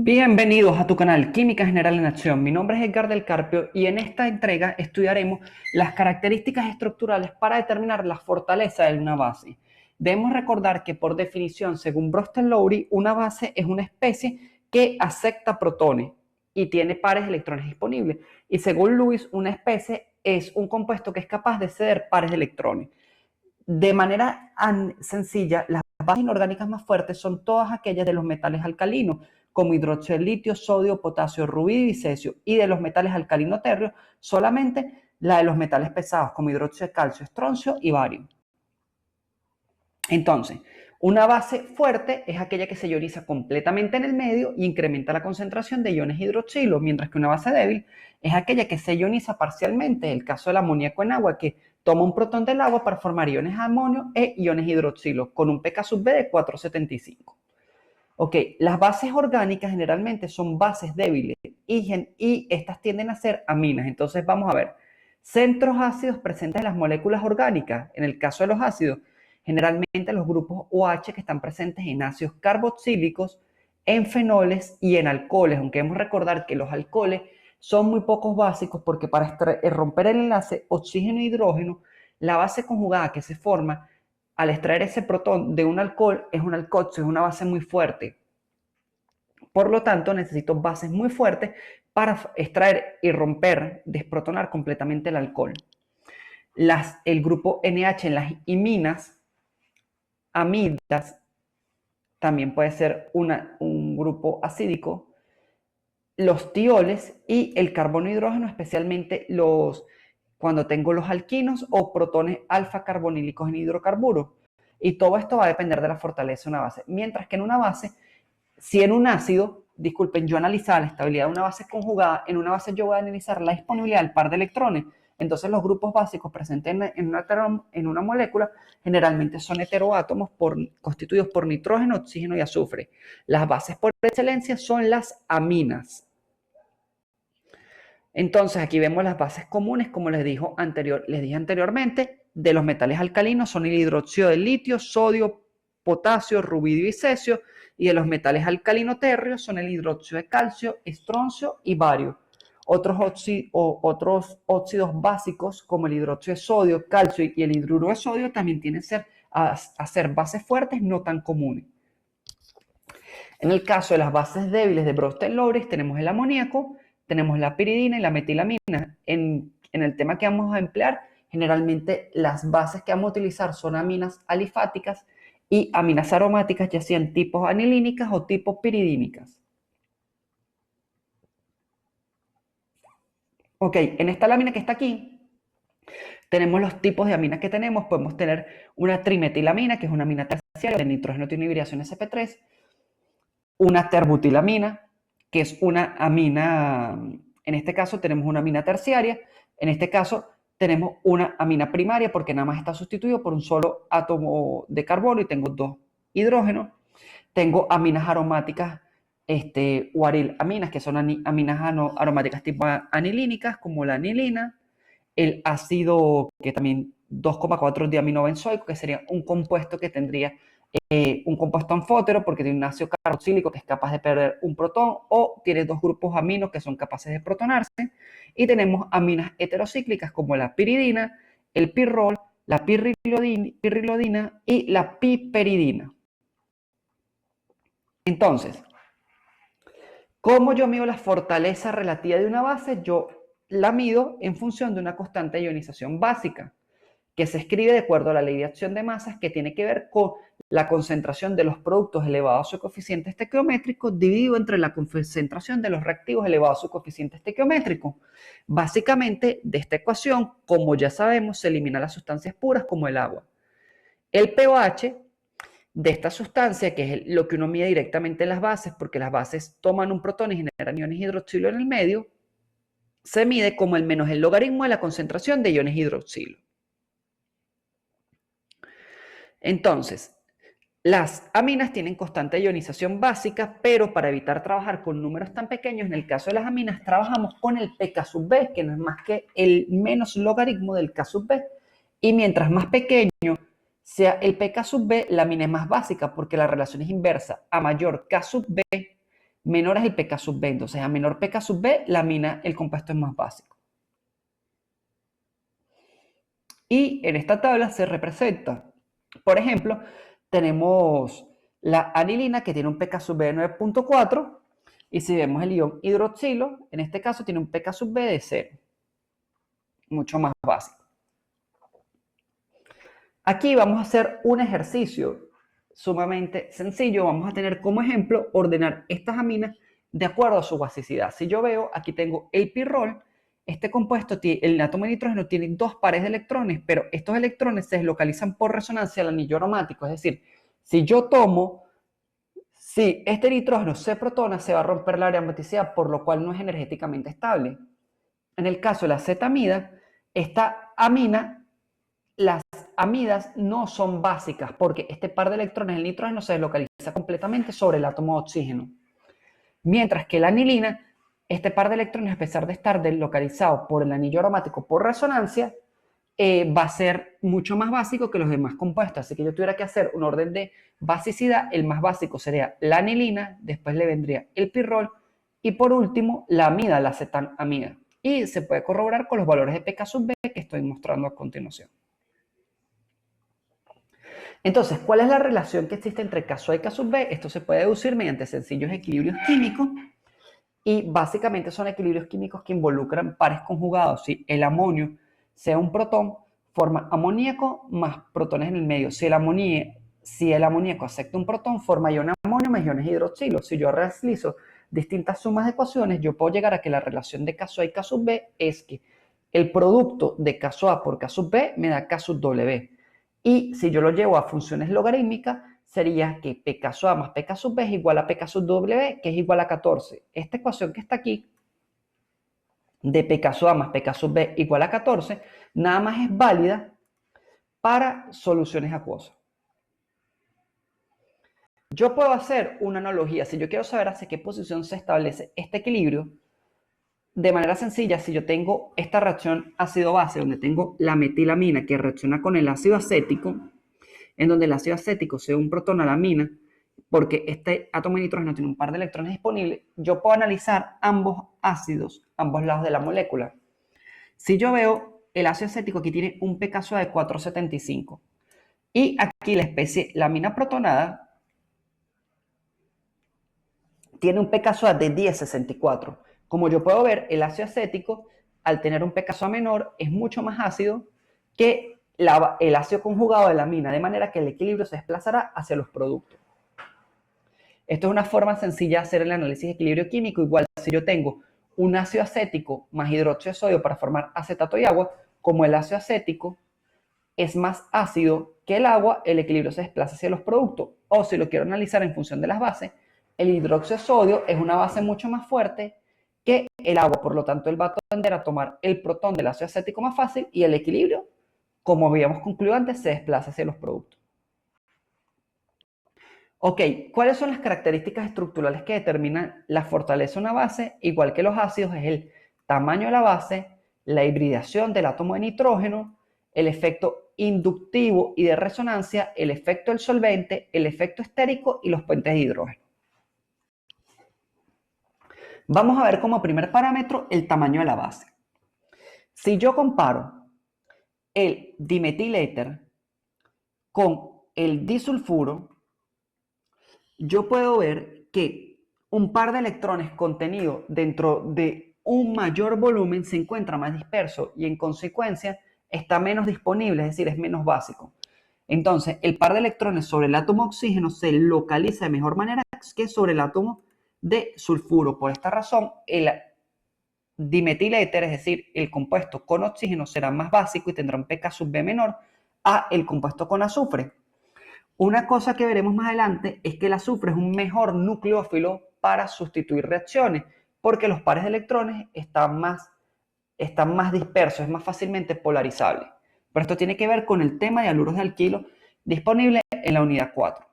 Bienvenidos a tu canal Química General en Acción. Mi nombre es Edgar del Carpio y en esta entrega estudiaremos las características estructurales para determinar la fortaleza de una base. Debemos recordar que por definición, según Bronsted-Lowry, una base es una especie que acepta protones y tiene pares de electrones disponibles. Y según Lewis, una especie es un compuesto que es capaz de ceder pares de electrones. De manera sencilla, las bases inorgánicas más fuertes son todas aquellas de los metales alcalinos, como hidróxido de litio, sodio, potasio, rubidio y cesio, y de los metales alcalino-térreos, solamente la de los metales pesados, como hidróxido de calcio, estroncio y bario. Entonces, una base fuerte es aquella que se ioniza completamente en el medio y incrementa la concentración de iones hidroxilo, mientras que una base débil es aquella que se ioniza parcialmente, el caso del amoníaco en agua, que toma un protón del agua para formar iones amonio e iones hidroxilo, con un pK sub B de 4,75. Ok, las bases orgánicas generalmente son bases débiles y estas tienden a ser aminas. Entonces vamos a ver, centros ácidos presentes en las moléculas orgánicas. En el caso de los ácidos, generalmente los grupos OH que están presentes en ácidos carboxílicos, en fenoles y en alcoholes, aunque debemos recordar que los alcoholes son muy pocos básicos porque para romper el enlace oxígeno-hidrógeno, la base conjugada que se forma al extraer ese protón de un alcohol es un alcoxo, es una base muy fuerte. Por lo tanto, necesito bases muy fuertes para extraer y romper, desprotonar completamente el alcohol. El grupo NH en las iminas, amidas, también puede ser un grupo acídico. Los tioles y el carbono hidrógeno, especialmente cuando tengo los alquinos o protones alfa carbonílicos en hidrocarburos. Y todo esto va a depender de la fortaleza de una base. Mientras que en una base, si en un ácido, disculpen, yo analizaba la estabilidad de una base conjugada, en una base yo voy a analizar la disponibilidad del par de electrones. Entonces los grupos básicos presentes en una molécula generalmente son heteroátomos constituidos por nitrógeno, oxígeno y azufre. Las bases por excelencia son las aminas. Entonces aquí vemos las bases comunes, como les dije anteriormente, de los metales alcalinos son el hidróxido de litio, sodio, potasio, rubidio y cesio, y de los metales alcalino-térreos son el hidróxido de calcio, estroncio y bario. Otros óxidos básicos, como el hidróxido de sodio, calcio y el hidruro de sodio, también tienen a ser bases fuertes no tan comunes. En el caso de las bases débiles de Bronsted-Lowry tenemos el amoníaco, tenemos la piridina y la metilamina. En el tema que vamos a emplear, generalmente las bases que vamos a utilizar son aminas alifáticas y aminas aromáticas, ya sean tipos anilínicas o tipos piridínicas. Ok, en esta lámina que está aquí, tenemos los tipos de aminas que tenemos. Podemos tener una trimetilamina, que es una amina terciaria, de nitrógeno tiene hibridación sp3, una terbutilamina, que es una amina, en este caso tenemos una amina terciaria, en este caso tenemos una amina primaria porque nada más está sustituido por un solo átomo de carbono y tengo dos hidrógenos. Tengo aminas aromáticas o aminas, que son aminas aromáticas tipo anilínicas, como la anilina, el ácido que también 2,4 diaminobenzoico, que sería un compuesto que tendría un compuesto anfótero porque tiene un ácido carboxílico que es capaz de perder un protón o tiene dos grupos aminos que son capaces de protonarse. Y tenemos aminas heterocíclicas como la piridina, el pirrol, la pirrilodina y la piperidina. Entonces, ¿cómo yo mido la fortaleza relativa de una base? Yo la mido en función de una constante de ionización básica, que se escribe de acuerdo a la ley de acción de masas, que tiene que ver con la concentración de los productos elevados a su coeficiente estequiométrico dividido entre la concentración de los reactivos elevados a su coeficiente estequiométrico. Básicamente, de esta ecuación, como ya sabemos, se eliminan las sustancias puras como el agua. El pOH de esta sustancia, que es lo que uno mide directamente en las bases, porque las bases toman un protón y generan iones hidroxilo en el medio, se mide como el menos el logaritmo de la concentración de iones hidroxilo. Entonces, las aminas tienen constante ionización básica, pero para evitar trabajar con números tan pequeños, en el caso de las aminas trabajamos con el pK sub B, que no es más que el menos logaritmo del K sub B. Y mientras más pequeño sea el pK sub B, la amina es más básica, porque la relación es inversa. A mayor K sub B, menor es el pK sub B. Entonces, a menor pK sub B, la amina, el compuesto es más básico. Y en esta tabla se representa, por ejemplo, tenemos la anilina que tiene un pK sub B de 9.4 y si vemos el ion hidroxilo, en este caso tiene un pK sub B de 0, mucho más básico. Aquí vamos a hacer un ejercicio sumamente sencillo. Vamos a tener como ejemplo ordenar estas aminas de acuerdo a su basicidad. Si yo veo, aquí tengo el pirrol. Este compuesto, el átomo de nitrógeno tiene dos pares de electrones, pero estos electrones se deslocalizan por resonancia al anillo aromático. Es decir, si yo tomo, si este nitrógeno se protona, se va a romper la aromaticidad, por lo cual no es energéticamente estable. En el caso de la Z-amida, esta amina, las amidas no son básicas porque este par de electrones del nitrógeno se deslocaliza completamente sobre el átomo de oxígeno. Mientras que la anilina, este par de electrones, a pesar de estar deslocalizado por el anillo aromático por resonancia, va a ser mucho más básico que los demás compuestos. Así que yo tuviera que hacer un orden de basicidad. El más básico sería la anilina, después le vendría el pirrol y por último la amida, la acetamida. Y se puede corroborar con los valores de pK sub B que estoy mostrando a continuación. Entonces, ¿cuál es la relación que existe entre K sub A y K sub B? Esto se puede deducir mediante sencillos equilibrios químicos y básicamente son equilibrios químicos que involucran pares conjugados. Si el amonio sea un protón, forma amoníaco más protones en el medio. Si el amoníaco acepta un protón, forma iones amonio más iones hidroxilo. Si yo realizo distintas sumas de ecuaciones, yo puedo llegar a que la relación de K sub A y K sub B es que el producto de K sub A por K sub B me da K sub W. Y si yo lo llevo a funciones logarítmicas, sería que pK sub A más pK sub B es igual a pK sub W, que es igual a 14. Esta ecuación que está aquí, de pK sub A más pK sub B igual a 14, nada más es válida para soluciones acuosas. Yo puedo hacer una analogía. Si yo quiero saber hacia qué posición se establece este equilibrio, de manera sencilla, si yo tengo esta reacción ácido-base, donde tengo la metilamina que reacciona con el ácido acético, en donde el ácido acético se un protón a la amina, porque este átomo de nitrógeno tiene un par de electrones disponibles, yo puedo analizar ambos ácidos, ambos lados de la molécula. Si yo veo el ácido acético aquí tiene un pK sub A de 475 y aquí la especie, la amina protonada, tiene un pK sub A de 1064. Como yo puedo ver, el ácido acético, al tener un pK sub A menor, es mucho más ácido que el ácido conjugado de la amina, de manera que el equilibrio se desplazará hacia los productos. Esto es una forma sencilla de hacer el análisis de equilibrio químico. Igual, si yo tengo un ácido acético más hidróxido de sodio para formar acetato y agua, como el ácido acético es más ácido que el agua, el equilibrio se desplaza hacia los productos. O si lo quiero analizar en función de las bases, el hidróxido de sodio es una base mucho más fuerte que el agua, por lo tanto, él va a tender a tomar el protón del ácido acético más fácil y el equilibrio, como habíamos concluido antes, se desplaza hacia los productos. Ok, ¿cuáles son las características estructurales que determinan la fortaleza de una base? Igual que los ácidos, es el tamaño de la base, la hibridación del átomo de nitrógeno, el efecto inductivo y de resonancia, el efecto del solvente, el efecto estérico y los puentes de hidrógeno. Vamos a ver como primer parámetro el tamaño de la base. Si yo comparo el dimetiléter con el disulfuro, yo puedo ver que un par de electrones contenido dentro de un mayor volumen se encuentra más disperso y en consecuencia está menos disponible, es decir, es menos básico. Entonces, el par de electrones sobre el átomo de oxígeno se localiza de mejor manera que sobre el átomo de sulfuro. Por esta razón, el dimetiléter, es decir, el compuesto con oxígeno, será más básico y tendrá un pK sub B menor a el compuesto con azufre. Una cosa que veremos más adelante es que el azufre es un mejor nucleófilo para sustituir reacciones, porque los pares de electrones están más dispersos, es más fácilmente polarizable. Pero esto tiene que ver con el tema de haluros de alquilo disponible en la unidad 4.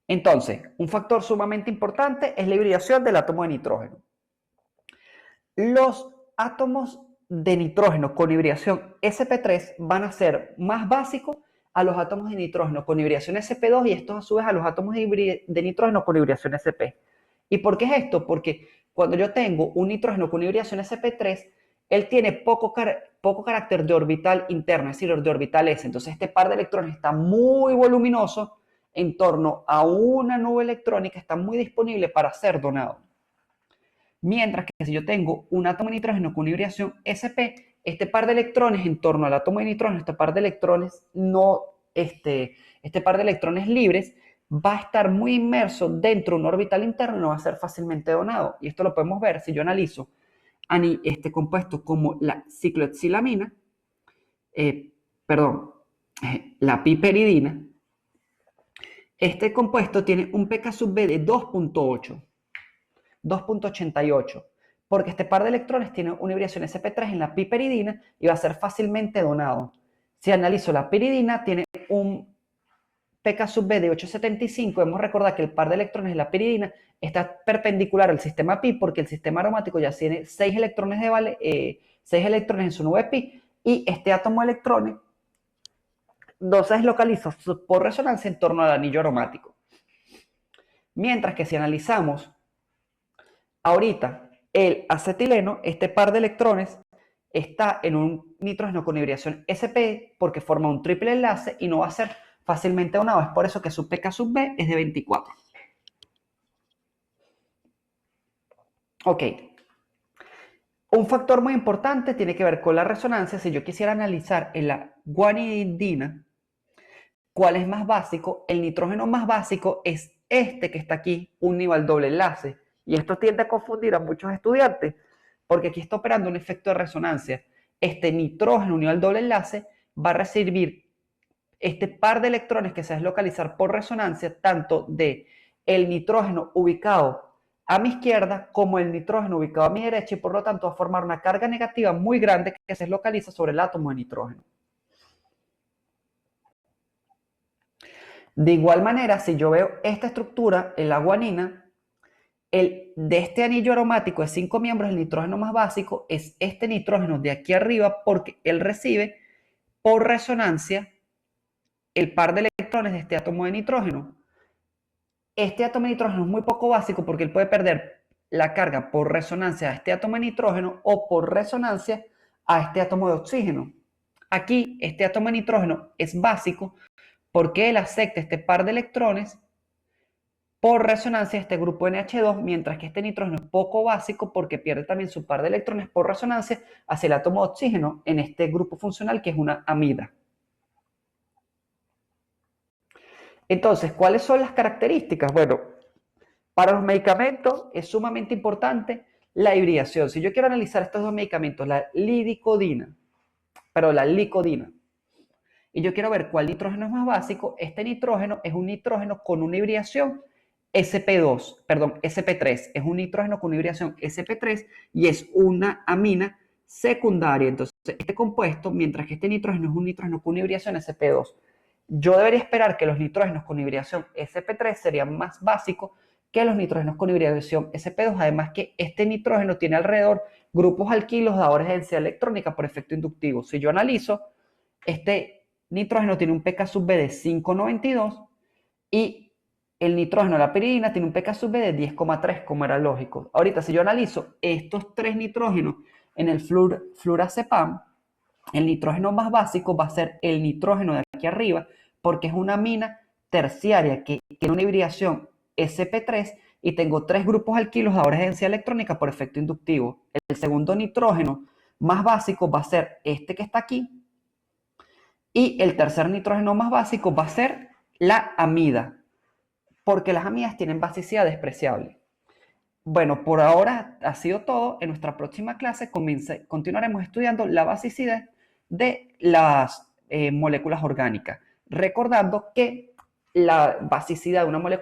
Entonces, un factor sumamente importante es la hibridación del átomo de nitrógeno. Los átomos de nitrógeno con hibridación sp3 van a ser más básicos a los átomos de nitrógeno con hibridación sp2 y estos a su vez a los átomos de nitrógeno con hibridación sp. ¿Y por qué es esto? Porque cuando yo tengo un nitrógeno con hibridación sp3, él tiene poco carácter de orbital interno, es decir, de orbital s. Entonces este par de electrones está muy voluminoso en torno a una nube electrónica, está muy disponible para ser donado. Mientras que si yo tengo un átomo de nitrógeno con hibridación sp, este par de electrones en torno al átomo de nitrógeno, este par de electrones este par de electrones libres va a estar muy inmerso dentro de un orbital interno y no va a ser fácilmente donado. Y esto lo podemos ver si yo analizo este compuesto como la ciclohexilamina, la piperidina. Este compuesto tiene un pK sub B de 2.88, porque este par de electrones tiene una hibridación sp3 en la piperidina y va a ser fácilmente donado. Si analizo la piridina, tiene un pK sub B de 875. Debemos recordar que el par de electrones de la piridina está perpendicular al sistema pi, porque el sistema aromático ya tiene 6 electrones en su nube pi, y este átomo de electrones no se deslocaliza por resonancia en torno al anillo aromático. Mientras que si analizamos ahorita el acetileno, este par de electrones está en un nitrógeno con hibridación sp porque forma un triple enlace y no va a ser fácilmente donado. Es por eso que su pK sub B es de 24. Ok. Un factor muy importante tiene que ver con la resonancia. Si yo quisiera analizar en la guanidina cuál es más básico, el nitrógeno más básico es este que está aquí, unido al doble enlace. Y esto tiende a confundir a muchos estudiantes, porque aquí está operando un efecto de resonancia. Este nitrógeno unido al doble enlace va a recibir este par de electrones que se va a deslocalizar por resonancia, tanto de el nitrógeno ubicado a mi izquierda como el nitrógeno ubicado a mi derecha, y por lo tanto va a formar una carga negativa muy grande que se deslocaliza sobre el átomo de nitrógeno. De igual manera, si yo veo esta estructura en la guanina, de este anillo aromático de 5 miembros, el nitrógeno más básico es este nitrógeno de aquí arriba, porque él recibe por resonancia el par de electrones de este átomo de nitrógeno. Este átomo de nitrógeno es muy poco básico porque él puede perder la carga por resonancia a este átomo de nitrógeno o por resonancia a este átomo de oxígeno. Aquí, este átomo de nitrógeno es básico porque él acepta este par de electrones por resonancia a este grupo NH2, mientras que este nitrógeno es poco básico porque pierde también su par de electrones por resonancia hacia el átomo de oxígeno en este grupo funcional que es una amida. Entonces, ¿cuáles son las características? Bueno, para los medicamentos es sumamente importante la hibridación. Si yo quiero analizar estos dos medicamentos, la licodina, y yo quiero ver cuál nitrógeno es más básico, este nitrógeno es un nitrógeno con una hibridación sp3, es un nitrógeno con hibridación sp3 y es una amina secundaria. Entonces, este compuesto, mientras que este nitrógeno es un nitrógeno con hibridación sp2, yo debería esperar que los nitrógenos con hibridación sp3 serían más básicos que los nitrógenos con hibridación sp2, además que este nitrógeno tiene alrededor grupos alquilos dadores de densidad electrónica por efecto inductivo. Si yo analizo, este nitrógeno tiene un pK sub B de 5,92 y el nitrógeno de la piridina tiene un pK sub B de 10,3, como era lógico. Ahorita, si yo analizo estos tres nitrógenos en el flurazepam, el nitrógeno más básico va a ser el nitrógeno de aquí arriba, porque es una amina terciaria que tiene una hibridación sp3 y tengo tres grupos alquilos dadores de densidad electrónica por efecto inductivo. El segundo nitrógeno más básico va a ser este que está aquí, y el tercer nitrógeno más básico va a ser la amida, porque las amidas tienen basicidad despreciable. Bueno, por ahora ha sido todo. En nuestra próxima clase continuaremos estudiando la basicidad de las moléculas orgánicas, recordando que la basicidad de una molécula